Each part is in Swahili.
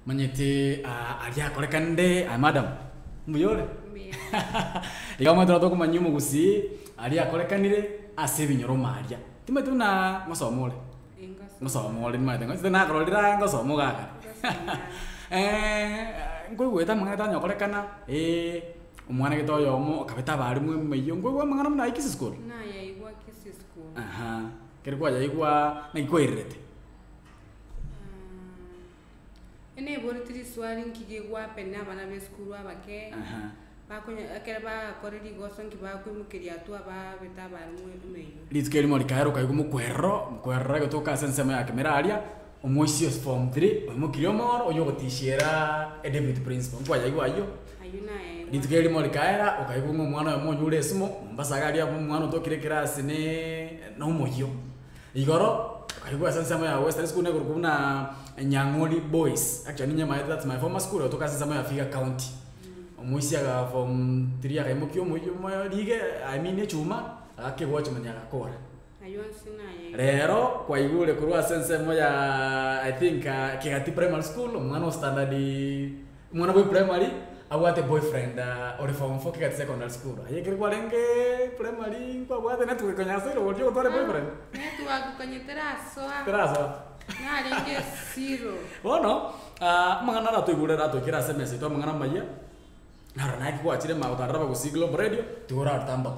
manyete alia korekande madam muyore igama turato kumanyumu gusi alia korekanire asebinyoro maria timatu na ngosomole ngosomole nimate ngosite na karolira ngosomo gaka ngwigweta mangana tanya korekana umwana gitoyo mo kabeta bari mwe meyo ngwigwa mangana mna ikisi school na yaigwa kisi school kerikwa yaigwa na ikoirete ene bortiri swali nkigegwa pena abana be school abake bakonya akera koreri gosonki bakwimukiria tu aba beta bari mwe meyo litkeri mo likaero kaigu mukwerra gotoka sensema yake meraria omwisi form 3 omukiri omoro oyo gotishera David principal nkwa yaigwa ayo litkeri mo likaera okaigu umwana omonyo ure simo mbasagaria umwana otokire class ne no moyo igoro kaigwa sensema ya Western School negoro kuna Nyang'ori Boys actually that's my former school otoka sensema ya Vihiga County omwisi aga form 3 akaimukio moyo lige I mean chuma akigwacho manyaka kora rero kwa igure kurwa sensema ya I think Kigati Primary School umwana standard umwana boy primary awate boyfriend or form 4 Kigati Secondary School ayekiri kwa lenge primary kwa bwate netu kanyasero woljo tore boyfriend netu akukanyetera soa teraso na lenge zero bono mangana rato igure rato kira SMS to mangana maya nara na kwa chire ma utaraba ku siglo radio tura tamba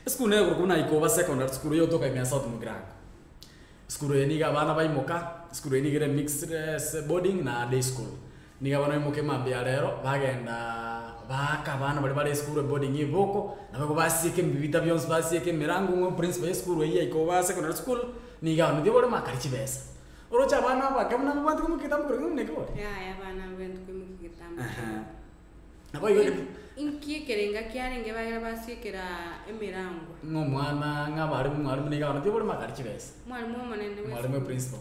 school ne kuna ikoba secondary school yo toka imya South Mugirango school yeni ga bana baimoka school yeni gere mixed boarding na day school niga bana imoke mambia rero bagenda baka bana bali school boarding iboko nabo basike mbibita byonse basike mirango ngo principal school ye ikoba secondary school niga no dibore makarichi besa orocha bana bakamna bantu kumukitamu kuri ngumneko ya bana bantu kumukitamu nabo iwe inkie kerenga kyarenge bagira basikira emirango ngo mwana ngabari mwarimu niga no dibore makarichi besa mwarimu manende mwarimu principal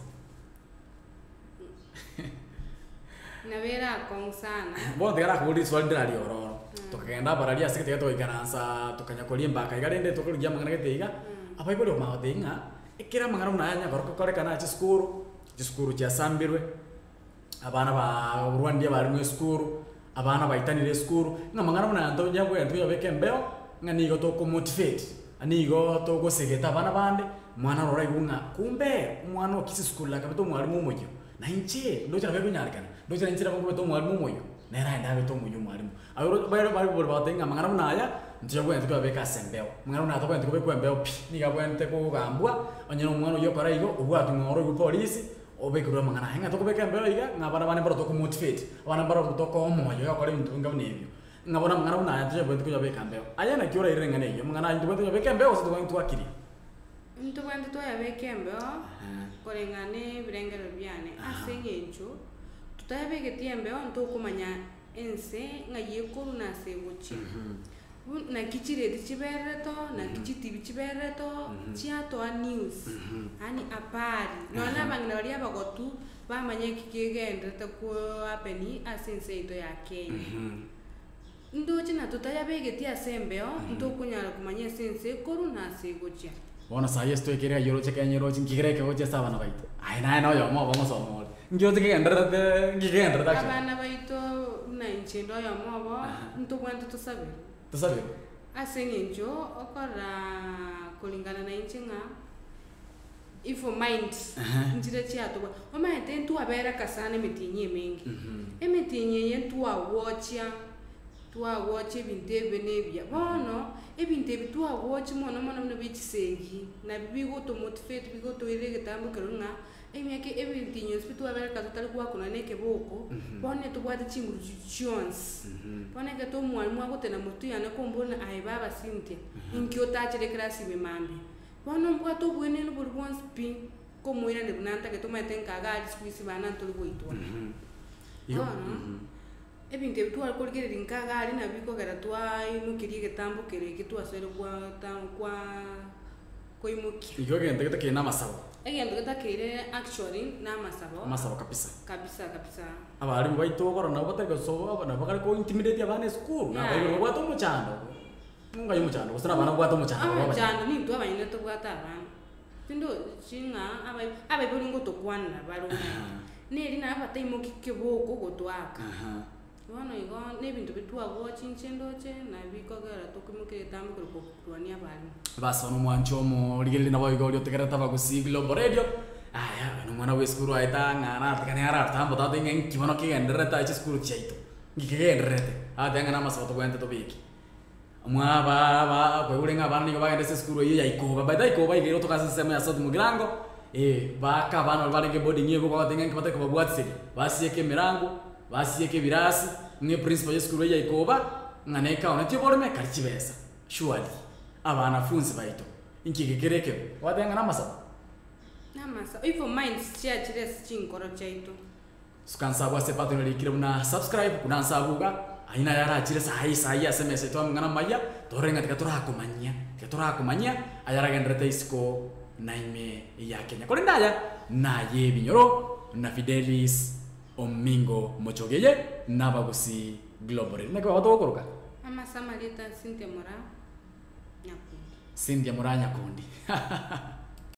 nabera konsana bo tegara kuri swali ndari ororo tukagenda bararia sikete to ikaransa tukanyakoria mbaka igarende tukurugia mangana geteiga apa ibolo maodenga ikira mangana unanya goroko korekana chiskuru cha sambirwe abana ba Rwandia bari mu skuru abana baitanire skuru nga mangana unanto nyabwe yantu yabeke mbeo nga nigo to ko motivate anigo to go segeta abana bande mwana rora igunga kumbe mwana okisi skuru la kabito mwalimu mojo na inche ndo chana bebe nyarikana ndo chana inchira ko beto mwalimu moyo nera enda beto moyo mwalimu ayoro bayro bari bor batenga mangana munaya ntiyo bwente ko beka sembeo mangana na to bwente ko bekwa mbeo pi ni ga bwente ko gambwa onyero mwana yo kora igo obwatu ngoro go polisi obekuru mangana henga to ko beka mbeo iga ngabana bane baro to ko motivate bana baro to ko moyo yo kora bintu ngam nebyo ngabona mangana munaya ntiyo bwente ko beka mbeo ayana kiora irenga neyo mangana ntiyo bwente ko beka mbeo so to bwente akiri nto bwente to ya beka mbeo korengane birengero byane asengecho tutabe tiembe onto kumanya ense ngayekuru na segochi na kichire tichibereto na kichiti bichibereto chiato news ani apari nona bangina bali abagotu bamanye kikigendete ko apeni asense ito ya Kenya ndo china tutabe tia sembeo nto kunyara kumanya sense koru na segochi bona saye estoy kira yoro cheke nyoro chin kigre ke oche sabana baito ai na no yo mo vamos a mo ngio te ngendre ta abana baito na inchendo yo mo bo nto kwento to sabe asengenjo okora kulingana na inchinga ifo mind njire chiato o maete ntu abera kasane metinye mengi emetinye yentu watch ebintebe nebya bono ebintebe watch mono no bichisengi na bigo to motivate bigo to iregetambo kerunga emyake ebintinyo spitu abera katali kwa kuna neke boko bone to bwate chinguru chions bone ke to mwalimu agotena mutu yana kombona ai baba sinte inkyo tachire class bimambi bono mbwa to bwene no bulbon spin como ira ne bunanta ke to maitenka ga squeeze bana to boitwa ebinte bitu alkolgere rinkaga ali na biko gara twai mukirie getambo kere kitu asere kwa imuki igo gente que na masabo egento getakire actually na masabo kabisa abari baito gora na boteka so abana bakari ko intimidate abana school na bayo gwato muchando munga yo muchando usana bana gwato muchando muchando ni ndo abanyine to gwata abana tindo chinga abai bolingo to kwana balona neri na bata imukike boko gotwaka aha bono igo nebintu bitwagwo chinchendoche na bikogera tukimukire tambi kurwania bali basa no mwancho mo ligeli na boigo lyo tegera taba kusiglo boredio aya no mwana we skuru aita ngana takane ara tambo ta dingen kimono kigendere ta chi skuru chaito ngikigendrete atanga na masoto kwente to biki mwa ba kwa ule ngabana ni bagende se skuru iyo yaikoba baita ikoba igero to kasa sema ya soto mugirango baka bana balenge boarding yego kwa dingen kibate kwa bwatsi basieke mirango basieke birasi nge principal ya skuru yaikoba nganeka ona tyo borome karchibesa surely abanafunzi baito inkigegereke watenga na masoto namasa ifo minds chia chires chinkoro chaito sukansabwa sepato nilikire na subscribe kuna nsabuga aina yara chire sahi SMS to ngana maya torenga tikatora kumanya ayara gendrete isko naime ya Kenya kolendaya na ye binyoro na Fidelis Omingo Mochogeye na bagusi global nego otokoroka amasa maleta Cynthia Mora Nyakundi